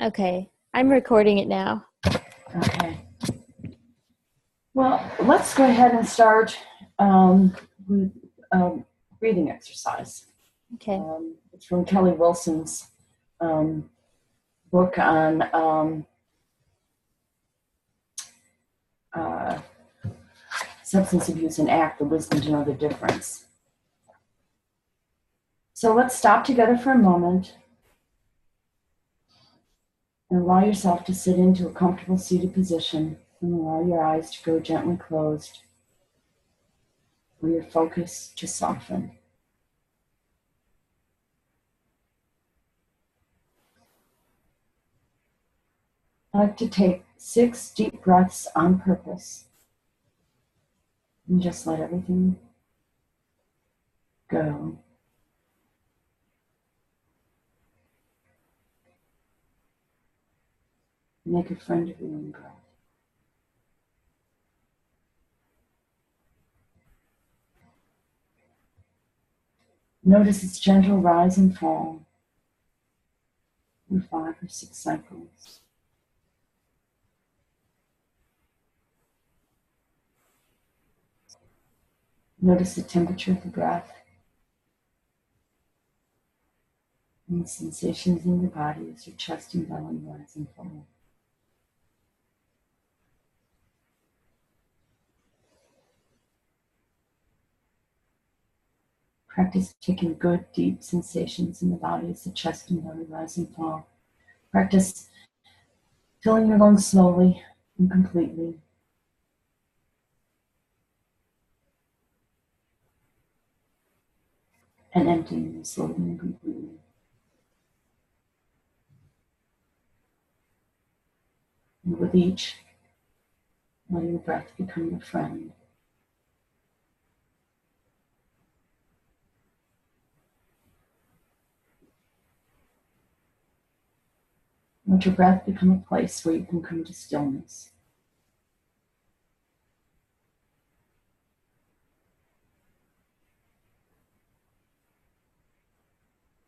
Okay, I'm recording it now. Okay. Well, let's go ahead and start with breathing exercise. Okay. It's from Kelly Wilson's um, book on uh, substance abuse and ACT, The Wisdom to Know the Difference. So let's stop together for a moment and allow yourself to sit into a comfortable seated position and allow your eyes to go gently closed or your focus to soften. I like to take 6 deep breaths on purpose and just let everything go. Make a friend of your own breath. Notice its gentle rise and fall through 5 or 6 cycles. Notice the temperature of the breath and the sensations in your body as your chest and belly rise and fall. Practice taking good, deep sensations in the body as the chest and belly rise and fall. Practice filling your lungs slowly and completely. And emptying them slowly and completely. And with each, let your breath become your friend. Let your breath become a place where you can come to stillness.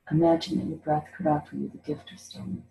Imagine that your breath could offer you the gift of stillness.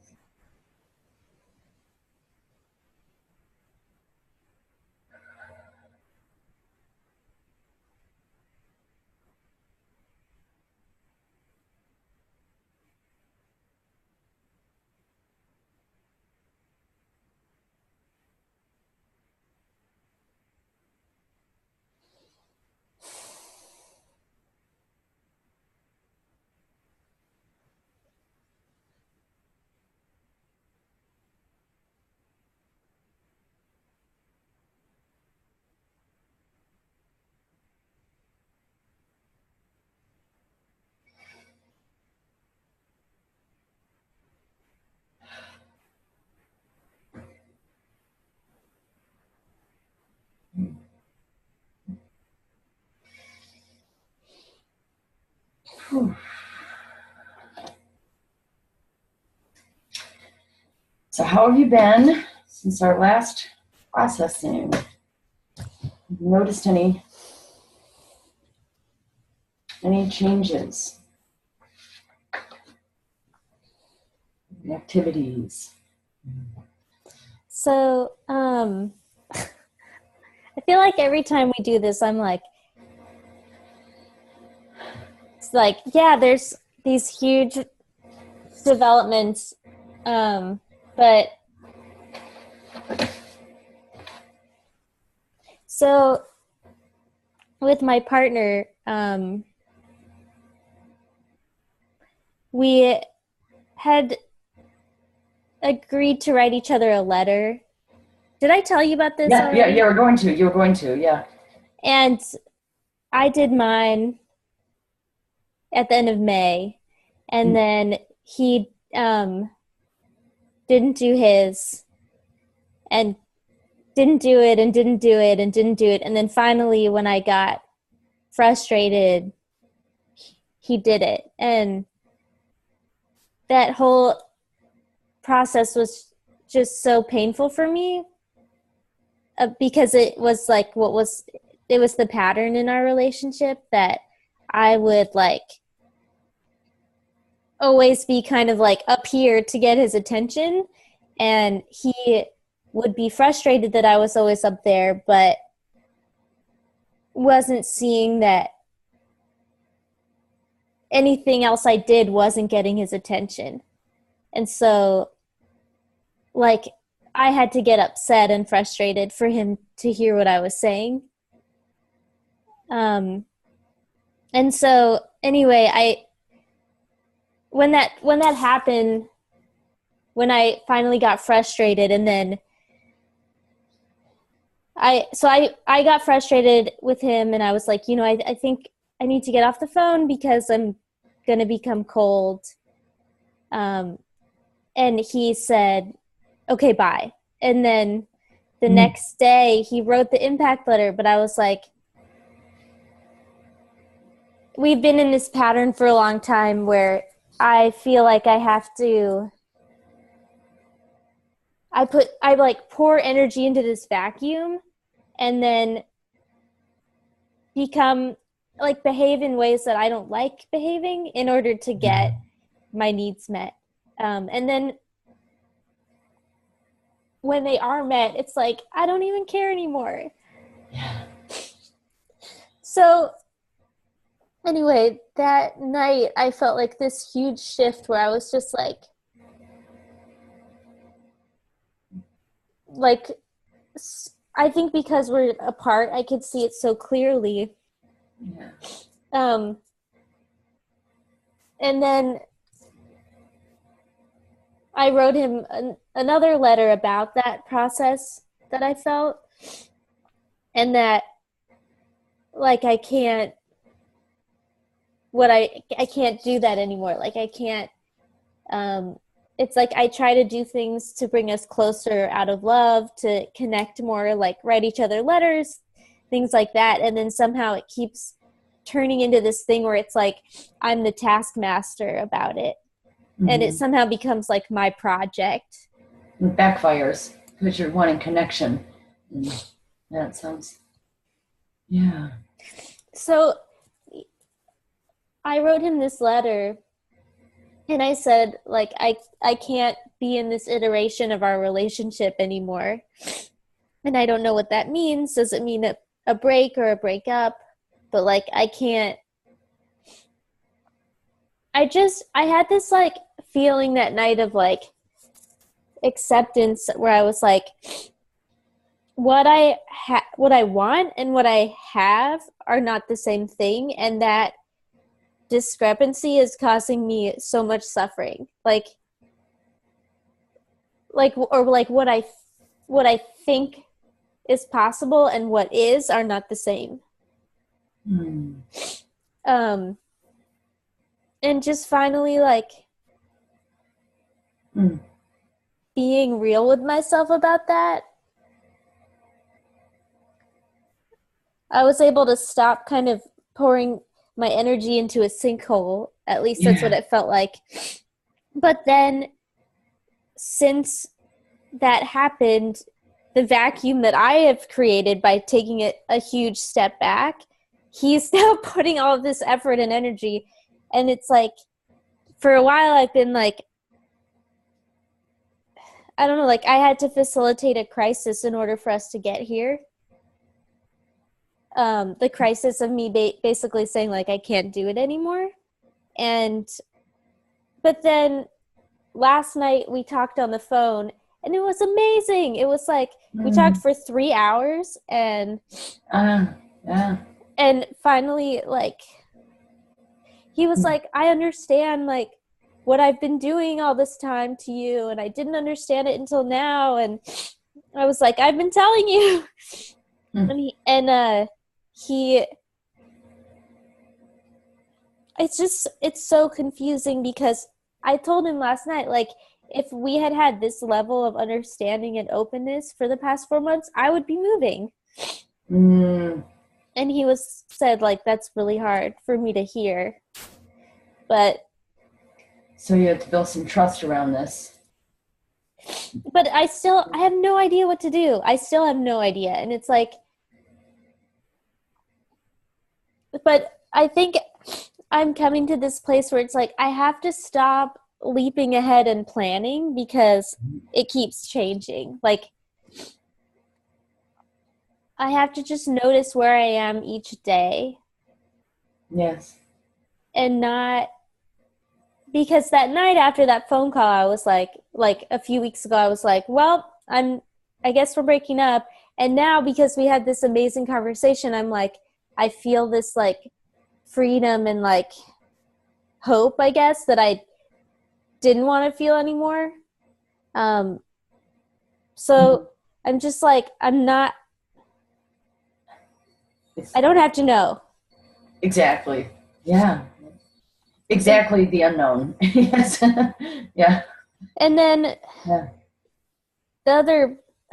Whew. So how have you been since our last processing? Have you noticed any changes in activities? So, I feel like every time we do this, it's like, yeah, there's these huge developments, but so with my partner, we had agreed to write each other a letter. Did I tell you about this Yeah, already? you were going to, yeah. And I did mine at the end of May, and then he didn't do his, and didn't do it, and didn't do it, and didn't do it, and then finally, when I got frustrated, he did it, and that whole process was just so painful for me, because it was like it was the pattern in our relationship that I would like always be kind of like up here to get his attention, and he would be frustrated that I was always up there, but wasn't seeing that anything else I did wasn't getting his attention. And so, like, I had to get upset and frustrated for him to hear what I was saying. And so anyway, when that happened, when I finally got frustrated, and then I got frustrated with him, and I was like, I think I need to get off the phone because I'm going to become cold. And he said, okay, bye. And then the next day he wrote the impact letter, but I was like, we've been in this pattern for a long time where I feel like I have to, I like pour energy into this vacuum and then behave in ways that I don't like behaving in order to get my needs met. And then when they are met, it's like, I don't even care anymore. Yeah. So anyway, that night I felt like this huge shift where I was just like I think because we're apart, I could see it so clearly. Yeah. And then I wrote him another letter about that process that I felt, and that like I can't do that anymore. Like I can't, it's like I try to do things to bring us closer out of love, to connect more, like write each other letters, things like that. And then somehow it keeps turning into this thing where it's like I'm the taskmaster about it. And it somehow becomes like my project. It backfires because you're wanting connection. And that sounds, yeah. So I wrote him this letter and I said, like, I can't be in this iteration of our relationship anymore. And I don't know what that means. Does it mean a break or a breakup? But like, I can't. I had this like feeling that night of like acceptance where I was like, what I want and what I have are not the same thing, and that discrepancy is causing me so much suffering. Like what I think is possible and what is are not the same. And just finally like being real with myself about that, I was able to stop kind of pouring my energy into a sinkhole. At least that's what it felt like. But then since that happened, the vacuum that I have created by taking it a huge step back, he's now putting all of this effort and energy. And it's like, for a while I've been like, I don't know, like I had to facilitate a crisis in order for us to get here. The crisis of me basically saying like, I can't do it anymore. But then last night we talked on the phone and it was amazing. It was like, we talked for 3 hours and finally like, he was like, I understand like what I've been doing all this time to you, and I didn't understand it until now. And I was like, I've been telling you. It's so confusing because I told him last night, like, if we had this level of understanding and openness for the past 4 months, I would be moving. And he said, like, that's really hard for me to hear. But so you have to build some trust around this. But I have no idea what to do. I still have no idea. And it's like, but I think I'm coming to this place where it's like I have to stop leaping ahead and planning because it keeps changing. Like I have to just notice where I am each day. Yes. And not because that night after that phone call I was like a few weeks ago I was like, well, I guess we're breaking up. And now because we had this amazing conversation, I'm like I feel this like freedom and like hope, I guess, that I didn't want to feel anymore. So I'm just like, I don't have to know. Exactly. Yeah. Exactly, the unknown. Yes. Yeah. And then Yeah.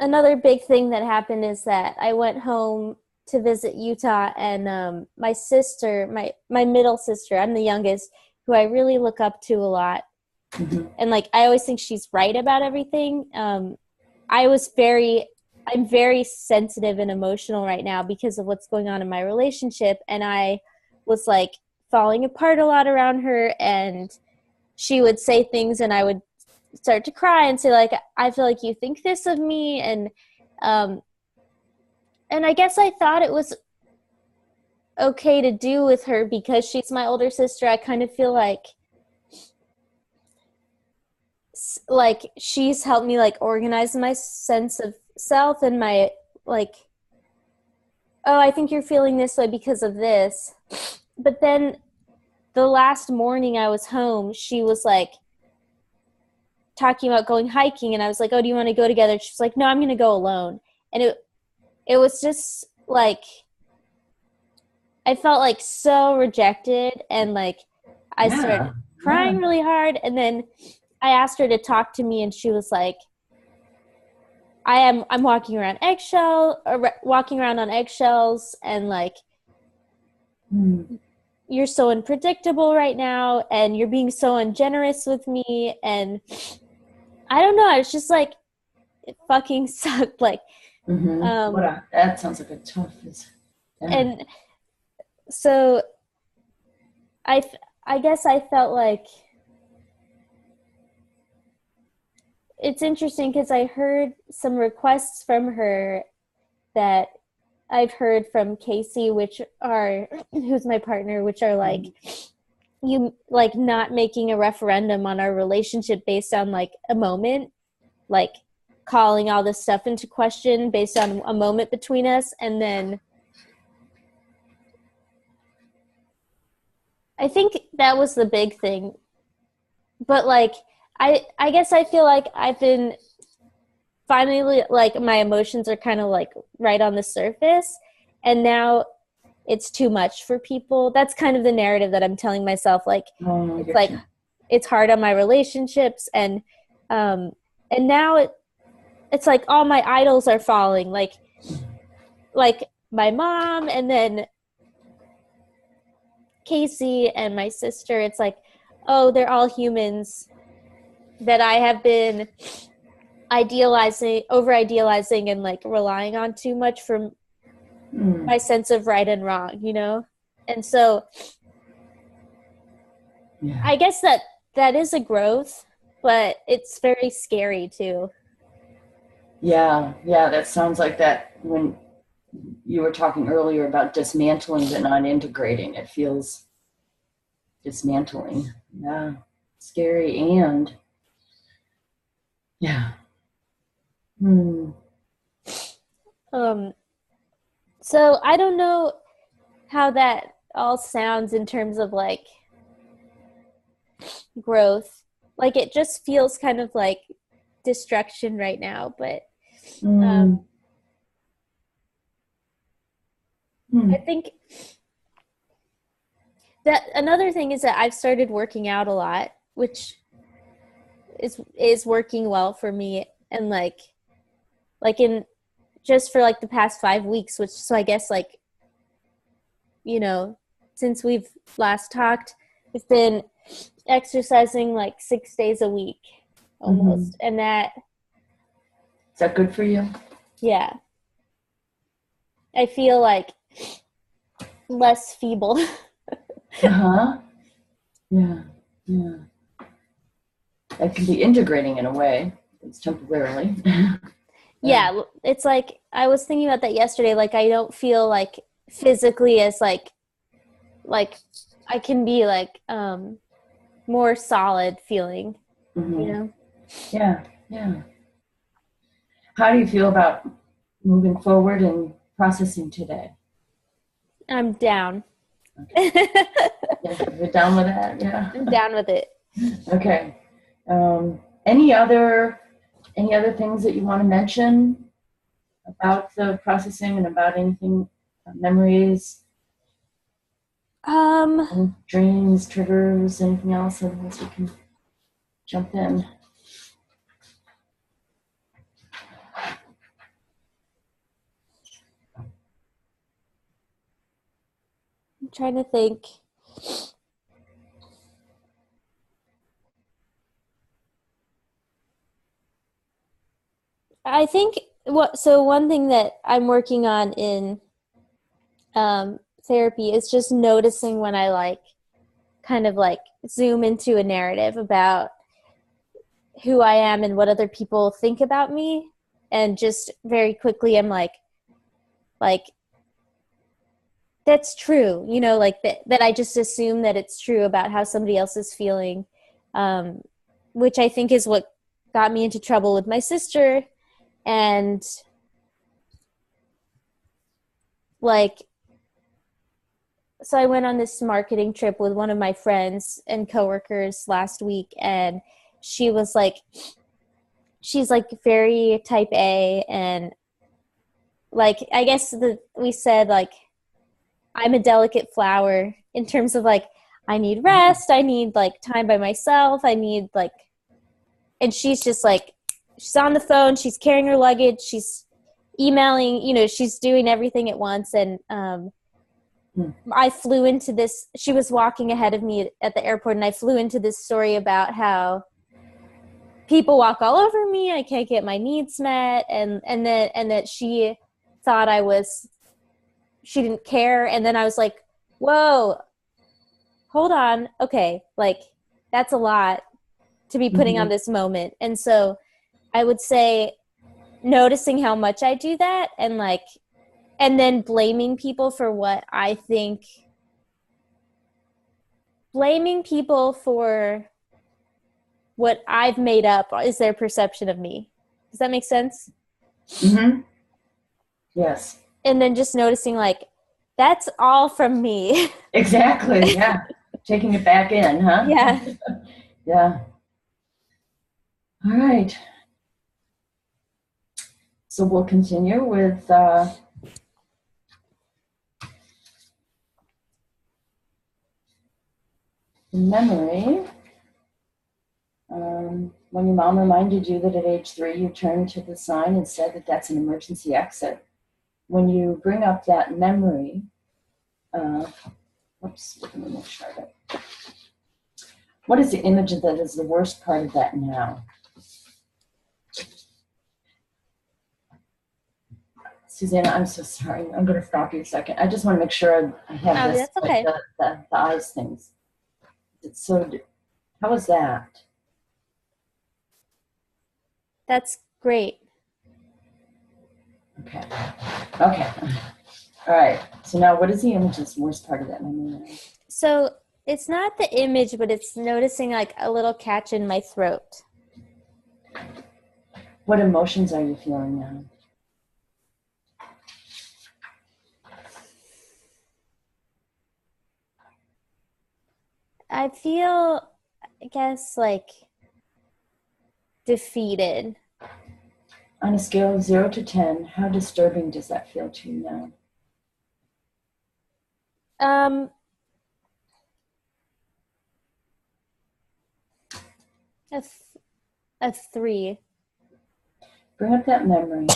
another big thing that happened is that I went home to visit Utah, and my sister, my middle sister, I'm the youngest, who I really look up to a lot. Mm-hmm. And like I always think she's right about everything. I'm very sensitive and emotional right now because of what's going on in my relationship, and I was like falling apart a lot around her, and she would say things and I would start to cry and say like, I feel like you think this of me, and I guess I thought it was okay to do with her because she's my older sister. I kind of feel like she's helped me like organize my sense of self and my like, oh, I think you're feeling this way because of this. But then the last morning I was home, she was like talking about going hiking, and I was like, oh, do you want to go together? She was like, no, I'm going to go alone. And it was just like, I felt like so rejected, and like I started crying really hard. And then I asked her to talk to me, and she was like, I'm walking around on eggshells, and like, you're so unpredictable right now, and you're being so ungenerous with me. And I don't know, it's just like, it fucking sucked. Like, that sounds like a tough. Yeah. And so I guess I felt like it's interesting because I heard some requests from her that I've heard from Casey, who's my partner, which are like, you like not making a referendum on our relationship based on like a moment, like calling all this stuff into question based on a moment between us. And then I think that was the big thing. But like, I guess I feel like I've been finally, like, my emotions are kind of like right on the surface, and now it's too much for people. That's kind of the narrative that I'm telling myself. Like, it's like, it's hard on my relationships, and now it's like all my idols are falling, like my mom, and then Casey and my sister. It's like, oh, they're all humans that I have been over idealizing and like relying on too much for my sense of right and wrong, you know? And so I guess that is a growth, but it's very scary too. Yeah, that sounds like that when you were talking earlier about dismantling but not integrating. It feels dismantling. Yeah, scary and yeah. So I don't know how that all sounds in terms of like growth. Like, it just feels kind of like destruction right now, but I think that another thing is that I've started working out a lot, which is working well for me, and like in just for like the past 5 weeks, which, so I guess, like, you know, since we've last talked, I've been exercising like 6 days a week almost. And is that good for you? Yeah. I feel like less feeble. Yeah. Yeah. It can be integrating in a way. It's temporarily. Yeah, it's like I was thinking about that yesterday. Like I don't feel like physically as like I can be like more solid feeling, you Mm-hmm. know. Yeah. Yeah. How do you feel about moving forward and processing today? I'm down. Okay. Yeah, you're down with that? Yeah. I'm down with it. Okay. Um, any other any other things that you want to mention about the processing and about anything, memories, Um, dreams, triggers, anything else? Otherwise, we can jump in. I'm trying to think. I think one thing that I'm working on in therapy is just noticing when I like kind of like zoom into a narrative about who I am and what other people think about me, and just very quickly I'm like that's true, you know, like that I just assume that it's true about how somebody else is feeling, um, which I think is what got me into trouble with my sister. And like, so I went on this marketing trip with one of my friends and coworkers last week, and she was like, she's like very type A, and like I guess we said like I'm a delicate flower in terms of like I need rest, I need like time by myself, I need like, and she's just like she's on the phone, she's carrying her luggage, she's emailing, you know, she's doing everything at once. And I flew into this, she was walking ahead of me at the airport, and I flew into this story about how people walk all over me, I can't get my needs met, and that she thought she didn't care. And then I was like, whoa, hold on, okay, like that's a lot to be putting on Mm-hmm. this moment. And so I would say noticing how much I do that, and like, and then blaming people for what I think, blaming people for what I've made up is their perception of me. Does that make sense? Mm-hmm. Yes. And then just noticing like that's all from me. Exactly. Yeah. Taking it back in, huh? Yeah. Yeah. All right. So we'll continue with memory. When your mom reminded you that at age 3 you turned to the sign and said that that's an emergency exit. When you bring up that memory, oops, let me make sure of it. What is the image that is the worst part of that now? Susanna, I'm so sorry. I'm going to stop you a second. I just want to make sure I have this, That's like okay. the eyes things. It's so, how was that? That's great. Okay. Okay. All right. So now what is the image that's the worst part of that memory? So it's not the image, but it's noticing like a little catch in my throat. What emotions are you feeling now? I feel, I guess, like defeated. On a scale of 0 to 10, how disturbing does that feel to you now? Um, a, th- a 3. Bring up that memory.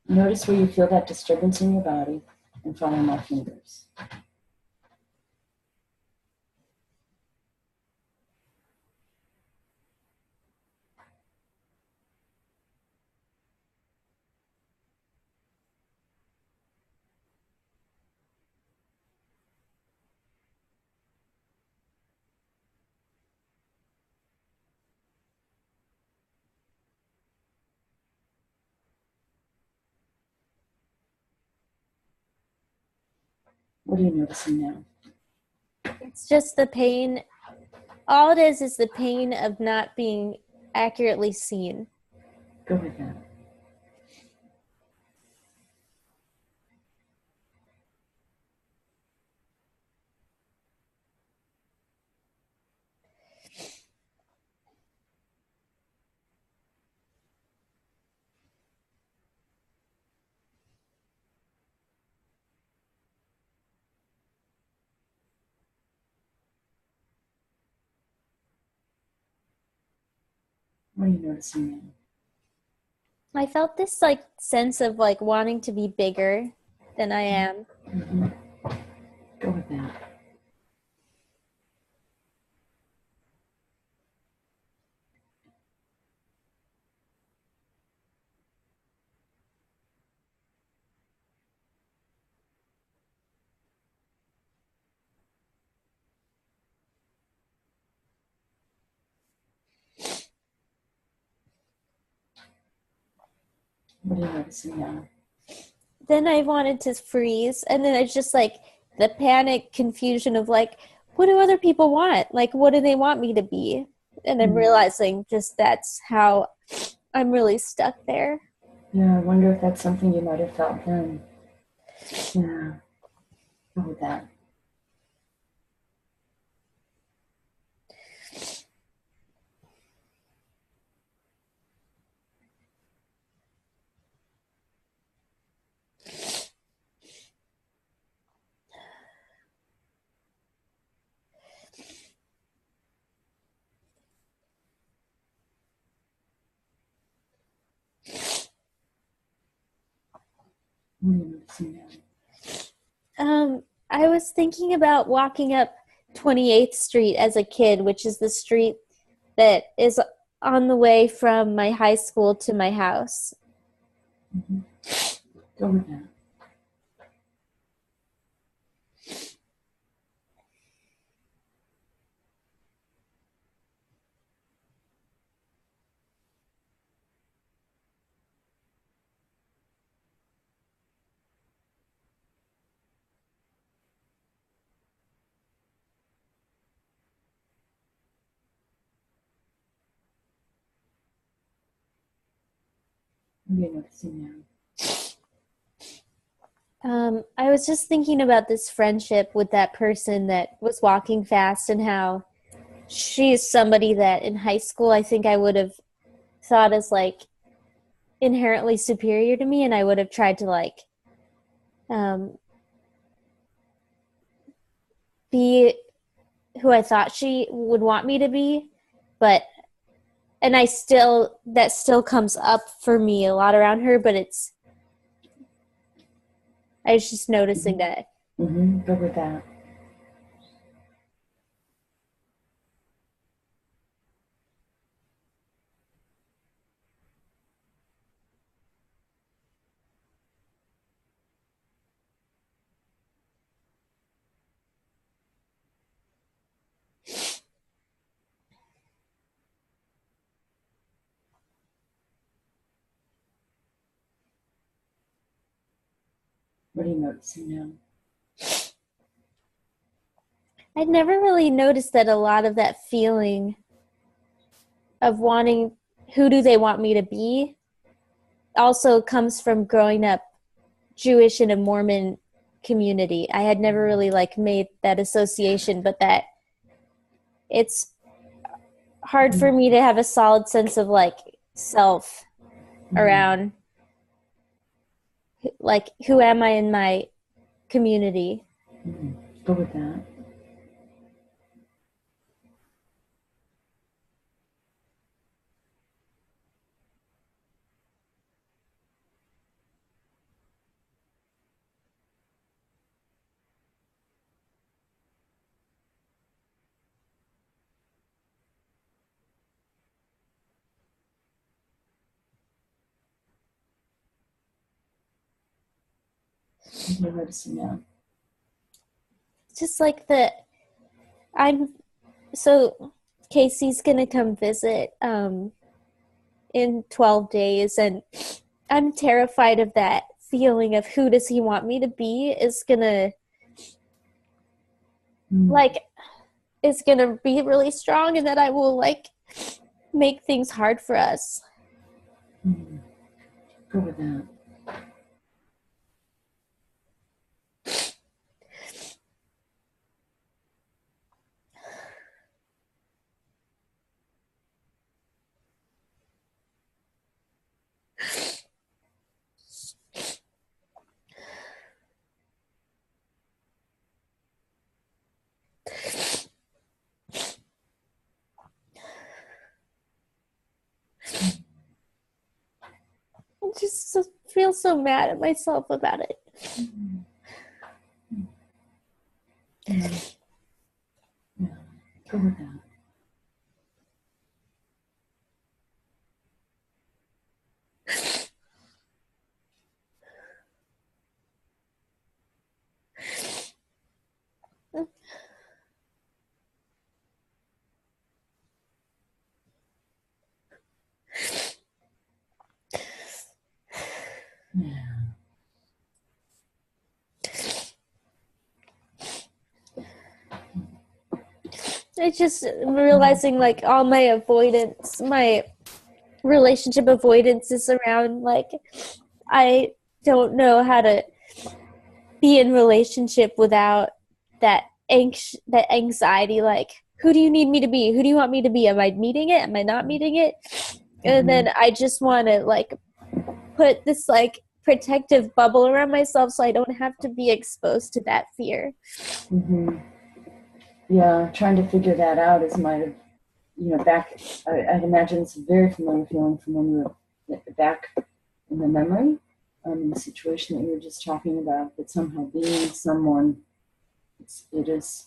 Notice where you feel that disturbance in your body and follow my fingers. What are you noticing now? It's just the pain. All it is the pain of not being accurately seen. Go with that. What are you noticing now? I felt this like sense of like wanting to be bigger than I am. Mm-hmm. Go with that. What are you noticing now? Then I wanted to freeze, and then it's just like the panic confusion of like, what do other people want? Like, what do they want me to be? And I'm realizing just that's how I'm really stuck there. Yeah, I wonder if that's something you might have felt then. Yeah, go with that. What are you noticing now? I was thinking about walking up 28th Street as a kid, which is the street that is on the way from my high school to my house. Mm-hmm. Go with that. What are you noticing now? I was just thinking about this friendship with that person that was walking fast and how she's somebody that in high school I think I would have thought as like inherently superior to me, and I would have tried to like um, be who I thought she would want me to be, but and I still that still comes up for me a lot around her, but it's I was just noticing that. Mm-hmm. Go with that. What are you noticing now? I'd never really noticed that a lot of that feeling of wanting who do they want me to be also comes from growing up Jewish in a Mormon community. I had never really like made that association, but that it's hard for me to have a solid sense of like self Mm-hmm. around like who am I in my community. Mm-hmm. Go with that. What are you noticing now? Just like the I'm so Casey's gonna come visit in 12 days, and I'm terrified of that feeling of who does he want me to be is gonna like is gonna be really strong, and that I will like make things hard for us. Go with that. I just feel so mad at myself about it. Yeah. Yeah. Go with that. Yeah. I just realizing like all my avoidance, my relationship avoidance is around like I don't know how to be in relationship without that anxiety, like who do you need me to be, who do you want me to be, am I meeting it, am I not meeting it? And then I just want to like put this like protective bubble around myself so I don't have to be exposed to that fear. Yeah, trying to figure that out is my, back. I'd imagine it's a very familiar feeling from when you were back in the memory, in the situation that you were just talking about. That somehow being someone, it is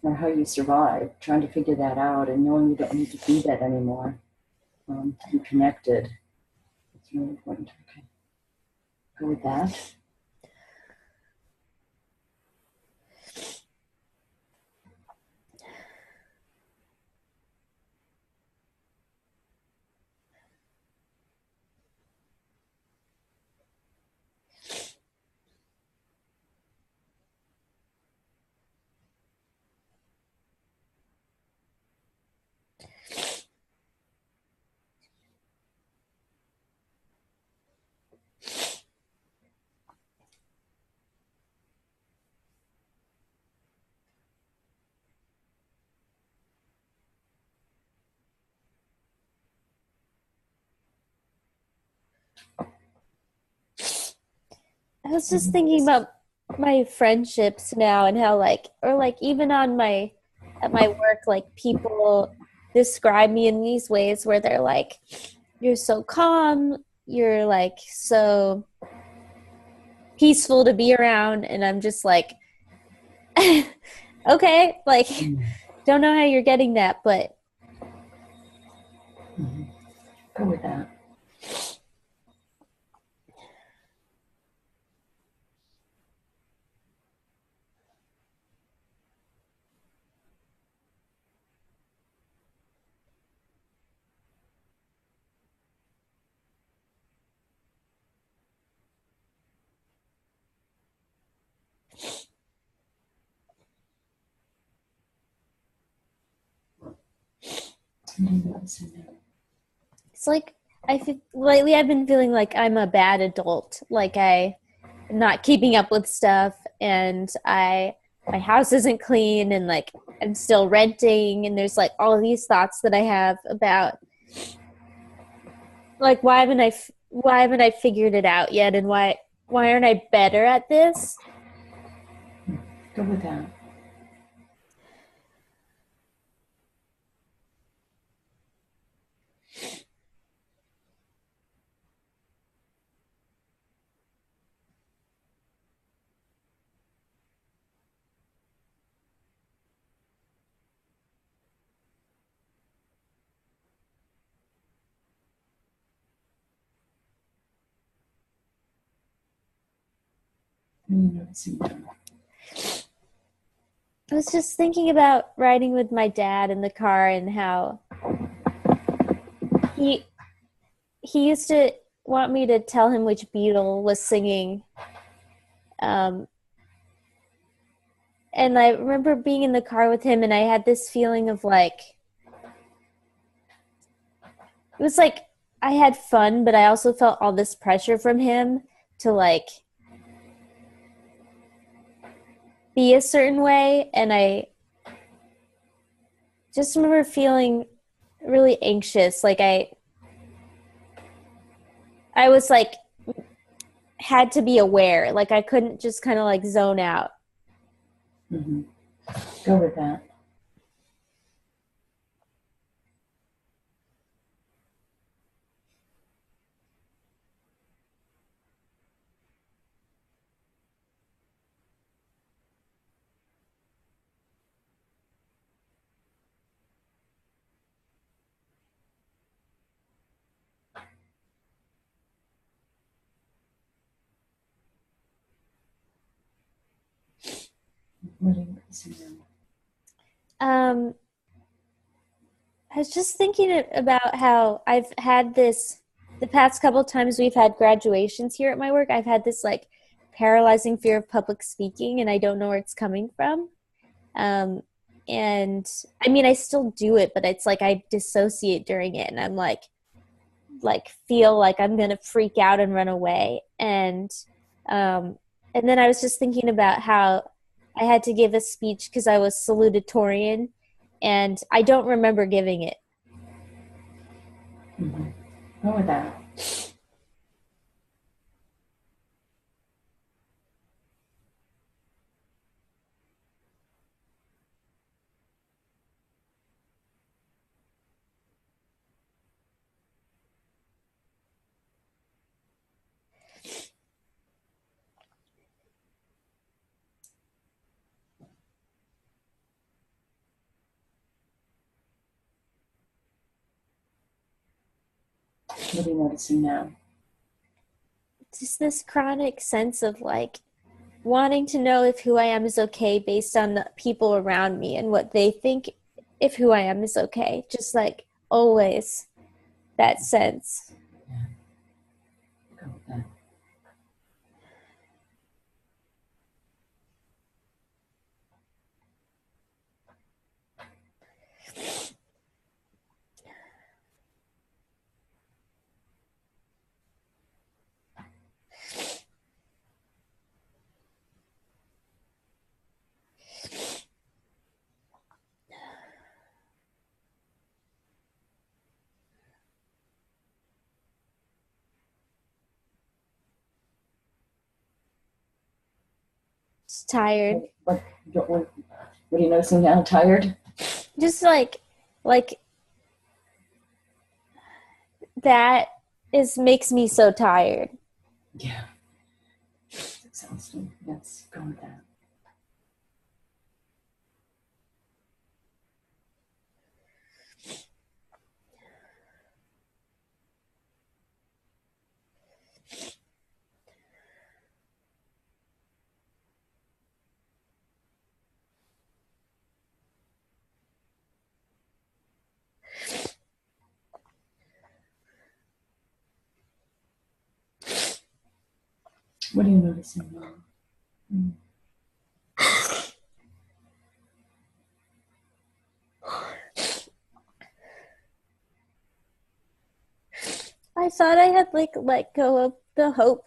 how you survive. Trying to figure that out and knowing you don't need to be that anymore, to be connected. It's really important. Okay, go with that. I was just thinking about my friendships now and how like, or like even on my at my work, like people describe me in these ways where they're like, you're so calm, you're like so peaceful to be around, and I'm just like okay, like don't know how you're getting that, but Go with that. it's like I feel lately I've been feeling like I'm a bad adult, like I'm not keeping up with stuff, and my house isn't clean, and like I'm still renting, and there's like all of these thoughts that I have about like why haven't I figured it out yet, and why aren't I better at this? Go with that. Noticing that. I was just thinking about riding with my dad in the car and how he he used to want me to tell him which Beatle was singing um And I remember being in the car with him, and I had this feeling of like, it was like I had fun, but I also felt all this pressure from him to like be a certain way. And I just remember feeling really anxious. Like I was like, had to be aware. Like I couldn't just kind of like zone out. Mm-hmm. Go with that. What are you noticing Um, I was just thinking about how I've had this the past couple times we've had graduations here at my work. I've had this like paralyzing fear of public speaking, and I don't know where it's coming from. Um, and I mean, I still do it, but it's like I dissociate during it, and I'm like feel like I'm gonna freak out and run away. Um, and then I was just thinking about how I had to give a speech because I was salutatorian, and I don't remember giving it. Mm-hmm. Go with that. What are you noticing now? Just this chronic sense of like wanting to know if who I am is okay based on the people around me and what they think if who I am is okay. Just like always that sense. Yeah. Go with that. Just tired. What are you noticing now? Tired? Just like that is makes me so tired. Yeah. It's exhausting. Yes. Go with that. What are you noticing now? Mm. I thought I had like let go of the hope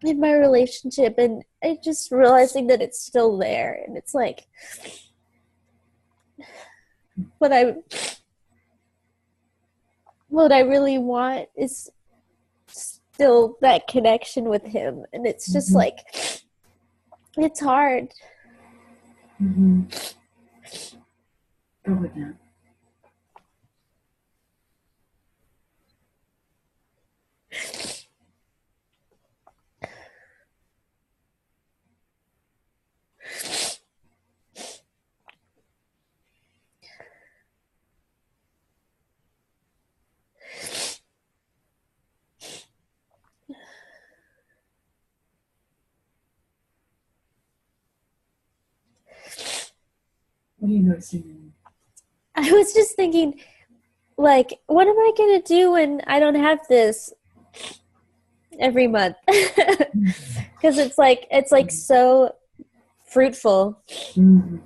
in my relationship, and I just realizing that it's still there, and it's like what I what I really want is still that connection with him, and it's just Mm-hmm. like it's hard. Mm-hmm. Go with that. What are you noticing I was just thinking, like, what am I gonna do when I don't have this every month? now? Because it's like so fruitful. Mm-hmm.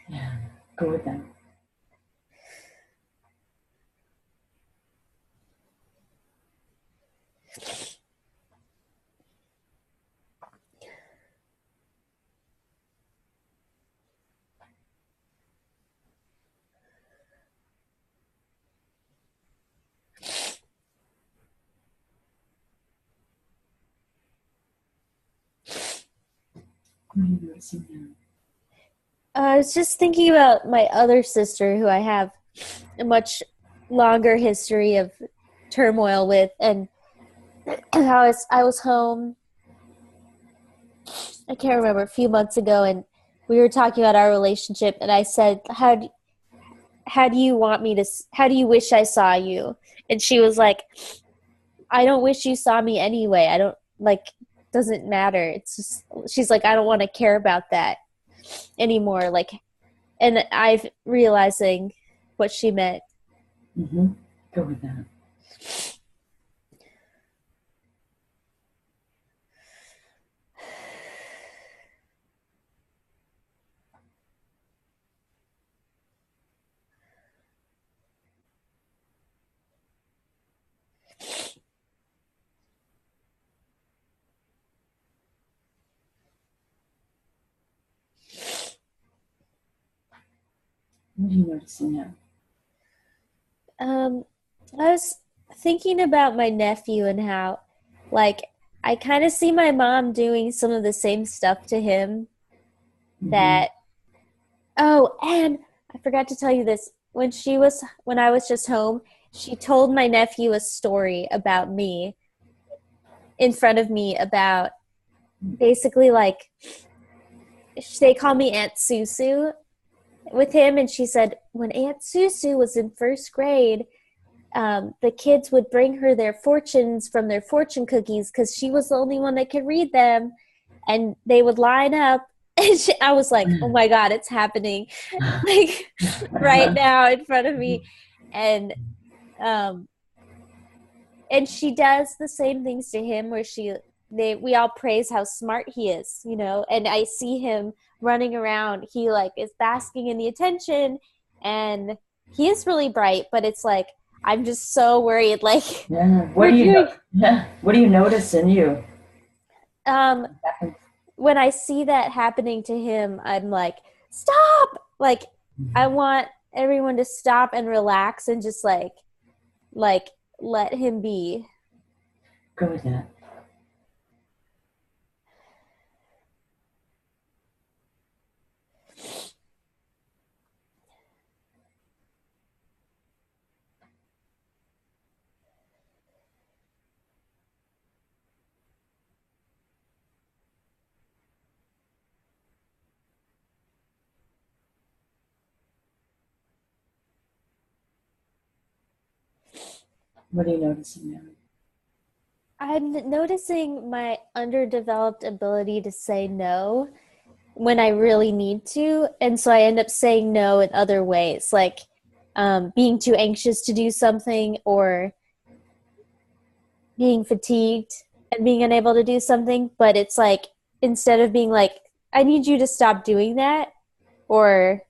Yeah, go with that. What are you noticing now? I was just thinking about my other sister who I have a much longer history of turmoil with, and how I was home, I can't remember, a few months ago, and we were talking about our relationship, and I said, how do you want me to, how do you wish I saw you? And she was like, I don't wish you saw me anyway. I don't, like, doesn't matter. It's just, she's like, I don't want to care about that anymore. Like, and I've realizing what she meant. Mm-hmm. Go with that. What are you noticing now? Um, I was thinking about my nephew and how, like, I kind of see my mom doing some of the same stuff to him Mm-hmm. that, oh, and I forgot to tell you this. When I was just home, she told my nephew a story about me in front of me about basically like, they call me Aunt Susu with him. And she said, when Aunt Susu was in first grade, the kids would bring her their fortunes from their fortune cookies because she was the only one that could read them, and they would line up. And I was like, oh my god, it's happening, like right now in front of me. And um and she does the same things to him where we all praise how smart he is, you know, and I see him running around, he like is basking in the attention, and he is really bright, but it's like I'm just so worried, like Yeah. What we're do you know? doing Yeah. What do you notice in you? um when I see that happening to him, I'm like, stop, like I want everyone to stop and relax and just like let him be. Go with that. What are you noticing now? I'm noticing my underdeveloped ability to say no when I really need to. And so I end up saying no in other ways, like being too anxious to do something, or being fatigued and being unable to do something. But it's like, instead of being like, I need you to stop doing that, or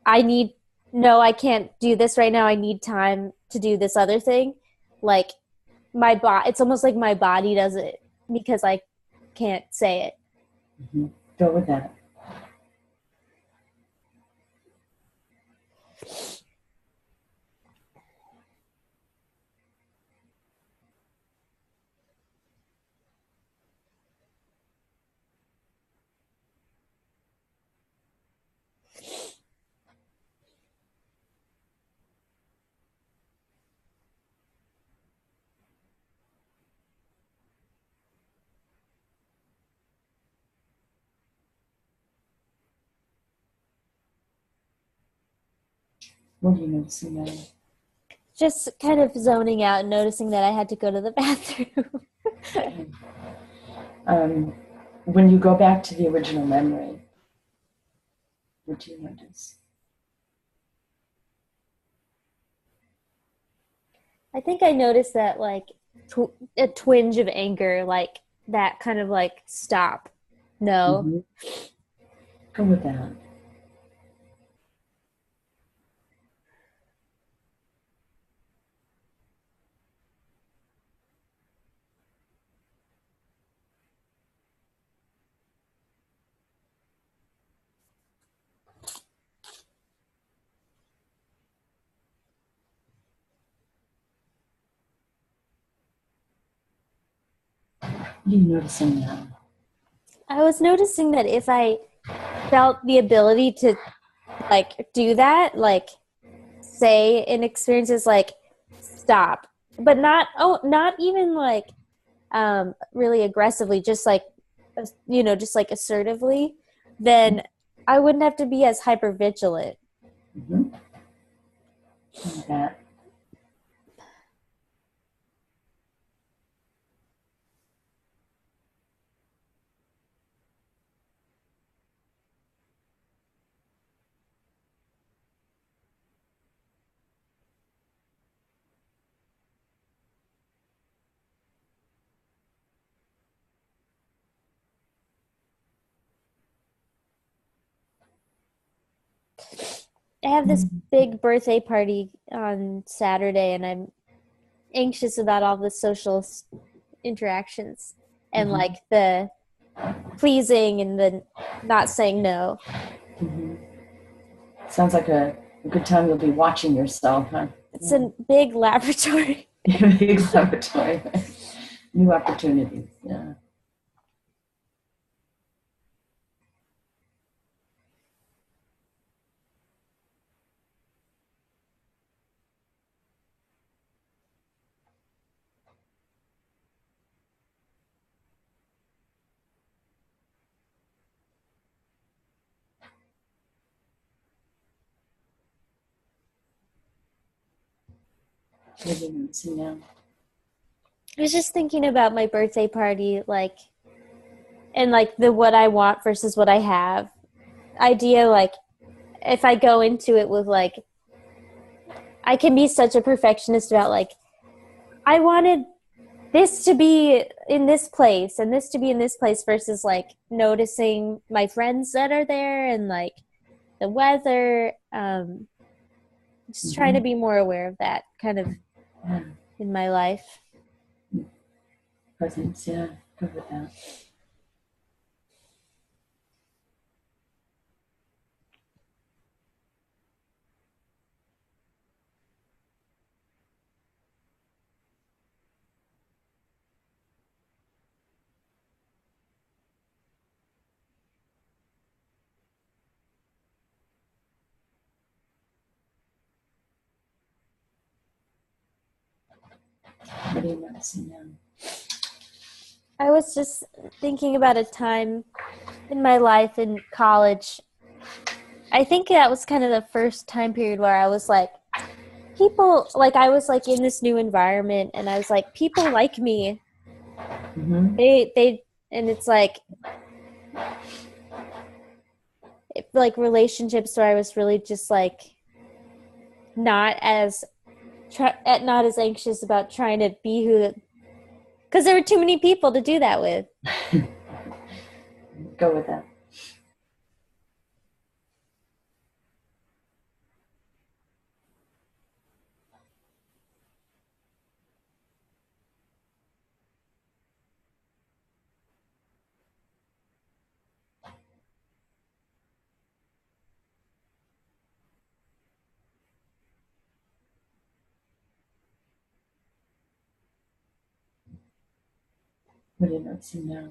I need, no, I can't do this right now. I need time to do this other thing. Like, it's almost like my body does it because I can't say it. Mm-hmm. Go with that. What are you noticing now? Just kind of zoning out and noticing that I had to go to the bathroom. Um, when you go back to the original memory, what do you notice? I think I noticed that, like, a twinge of anger, like that kind of like, stop, no. Mm-hmm. Go with that. What are you noticing now? I was noticing that if I felt the ability to like do that, like say in experiences like stop, but not even like really aggressively, just like just like assertively, then I wouldn't have to be as hyper vigilant. Mm-hmm. Like that. I have this Mm-hmm. big birthday party on Saturday, and I'm anxious about all the social interactions and Mm-hmm. like the pleasing and the not saying no. Mm-hmm. Sounds like a good time you'll be watching yourself, huh? It's Yeah. a big laboratory. Big laboratory. New opportunities. Yeah. What are you noticing now? I was just thinking about my birthday party, like, and like the what I want versus what I have idea. Like, if I go into it with like, I can be such a perfectionist about like, I wanted this to be in this place and this to be in this place versus like noticing my friends that are there and like the weather. Just trying to Mm-hmm. be more aware of that kind of Yeah. in my life. Presence. Yeah. Go with that. What are you noticing now? I was just thinking about a time in my life in college. I think that was kind of the first time period where I was like, people, like, I was like in this new environment and I was like, people like me. Mm-hmm. And it's like, like relationships where I was really just like not as, not as anxious about trying to be who, because there were too many people to do that with. Go with that. What are you noticing now?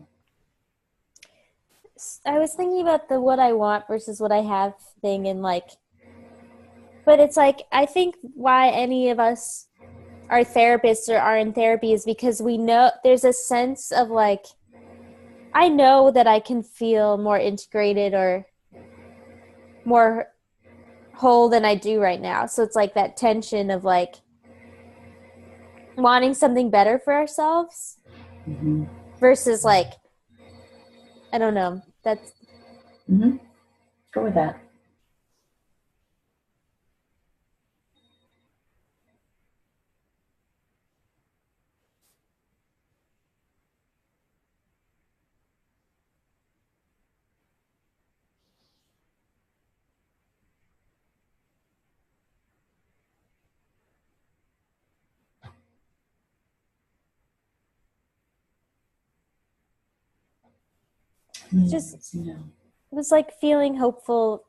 I was thinking about the what I want versus what I have thing and like, but it's like I think why any of us are therapists or are in therapy is because we know there's a sense of like I know that I can feel more integrated or more whole than I do right now. So it's like that tension of like wanting something better for ourselves Mm-hmm. versus like I don't know. That's Mm-hmm. Go with that. just Yes, no. was like feeling hopeful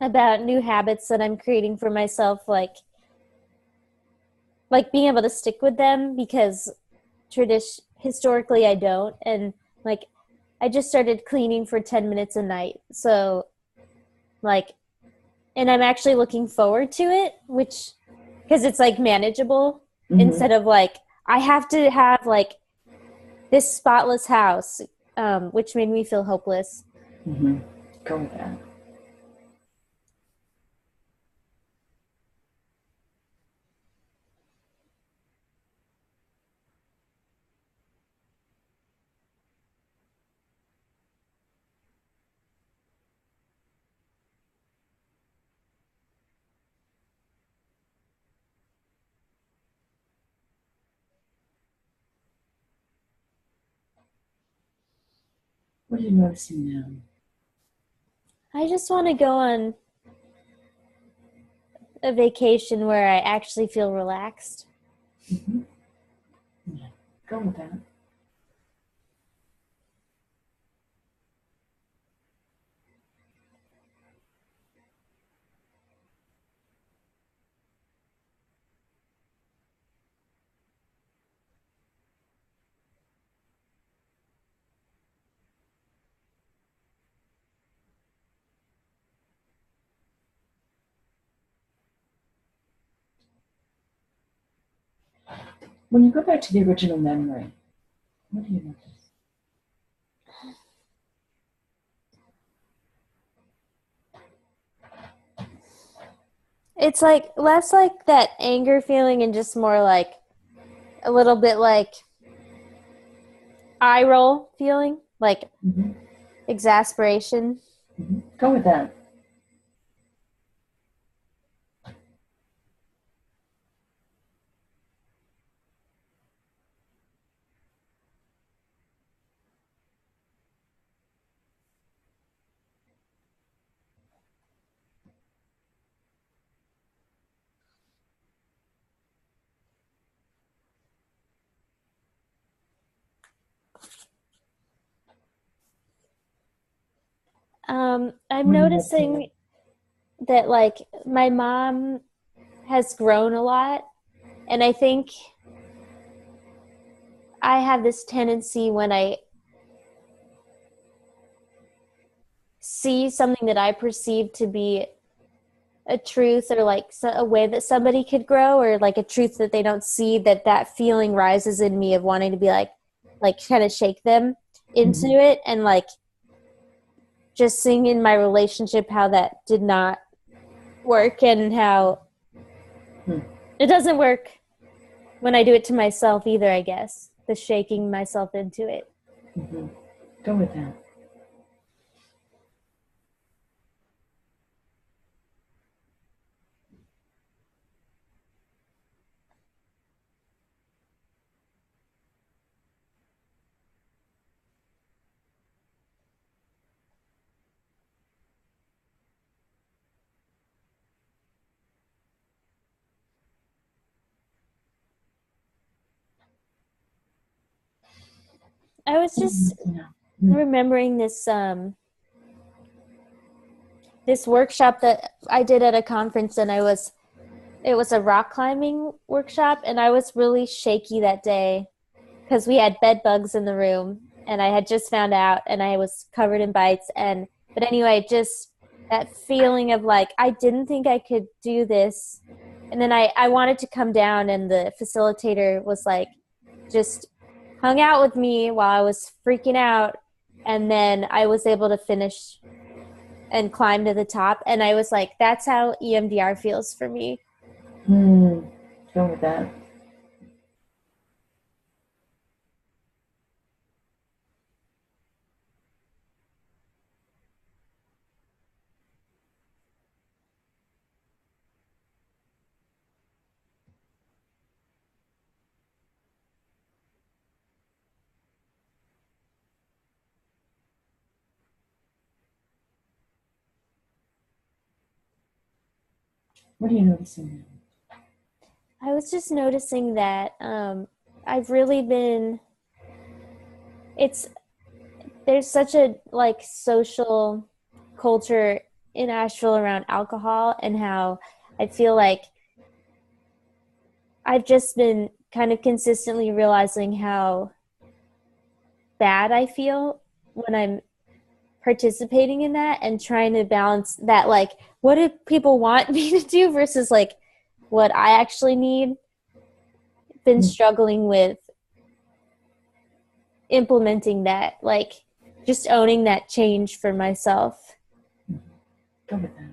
about new habits that I'm creating for myself, like being able to stick with them because historically I don't, and like I just started cleaning for 10 minutes a night. So like, and I'm actually looking forward to it, which because it's like manageable Mm-hmm. instead of like I have to have like this spotless house, which made me feel hopeless. Mm-hmm. Go with that. What are you noticing now? I just want to go on a vacation where I actually feel relaxed. Mm-hmm. Yeah. Go with that. When you go back to the original memory, what do you notice? It's like less like that anger feeling and just more like a little bit like eye roll feeling, like Mm-hmm. exasperation. Mm-hmm. Go with that. I'm What are you noticing now? noticing that like my mom has grown a lot, and I think I have this tendency when I see something that I perceive to be a truth or like a way that somebody could grow or like a truth that they don't see that feeling rises in me of wanting to be like kind of shake them into Mm-hmm. it and like just seeing in my relationship how that did not work and how Hmm. it doesn't work when I do it to myself either, I guess. The shaking myself into it. Mm-hmm. Go with that. I was What are you just noticing now? Hmm. remembering this workshop that I did at a conference and it was a rock climbing workshop and I was really shaky that day because we had bed bugs in the room and I had just found out and I was covered in bites and but anyway, just that feeling of like I didn't think I could do this. And then I wanted to come down and the facilitator was like just hung out with me while I was freaking out and then I was able to finish and climb to the top and I was like that's how EMDR feels for me. Hmm. Go with that. What are you noticing now? I was just noticing that I've really been it's there's such a like social culture in Asheville around alcohol, and how I feel like I've just been kind of consistently realizing how bad I feel when I'm participating in that, and trying to balance that, like, what do people want me to do versus like what I actually need. Been struggling with implementing that, like just owning that change for myself. Go with that.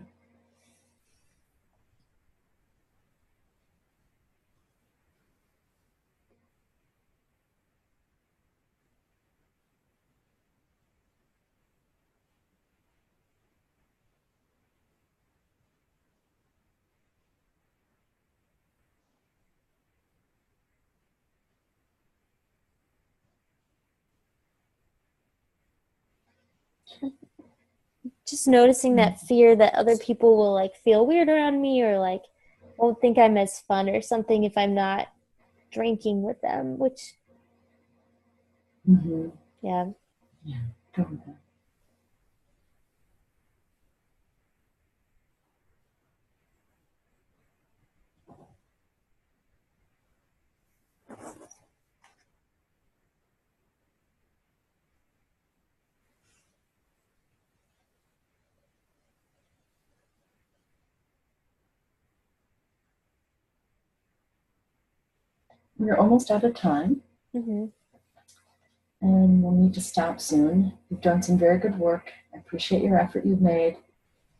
Just noticing that fear that other people will like feel weird around me, or like won't think I'm as fun or something if I'm not drinking with them, which Mm-hmm. yeah. Yeah, go with that. We're almost out of time, Mm-hmm. and we'll need to stop soon. You've done some very good work. I appreciate your effort you've made.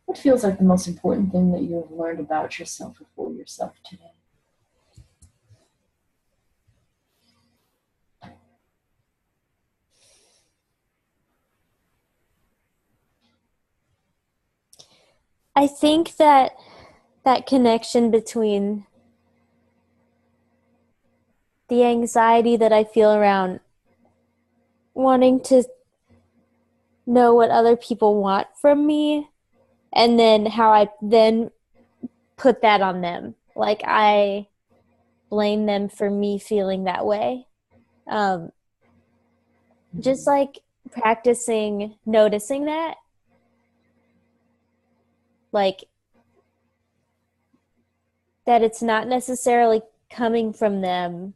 What feels like the most important thing that you have learned about yourself or for yourself today? I think that that connection between the anxiety that I feel around wanting to know what other people want from me, and then how I then put that on them. Like I blame them for me feeling that way. Um, just like practicing noticing that, like that it's not necessarily coming from them,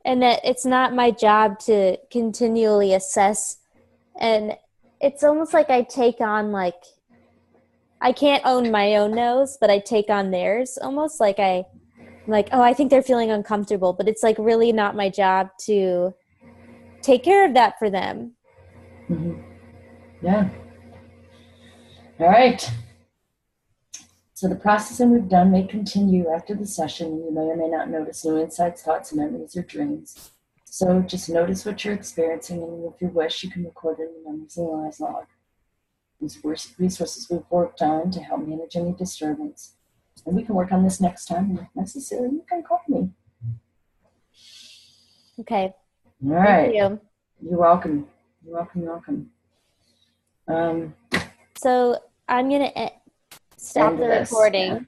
and that it's not my job to continually assess. And it's almost like I take on, like, I can't own my own nose, but I take on theirs, almost like I'm like, oh, I think they're feeling uncomfortable, but it's like really not my job to take care of that for them. Mm-hmm. Yeah. All right. So the processing we've done may continue after the session, and you may or may not notice new insights, thoughts, memories, or dreams. So just notice what you're experiencing, and if you wish, you can record it in the Memories and Lies log. These resources we've worked on to help manage any disturbance. And we can work on this next time, and if necessary, you can call me. Okay. All right. Thank you. You're welcome. You're welcome. You're welcome. So I'm going to stop the recording. Yeah.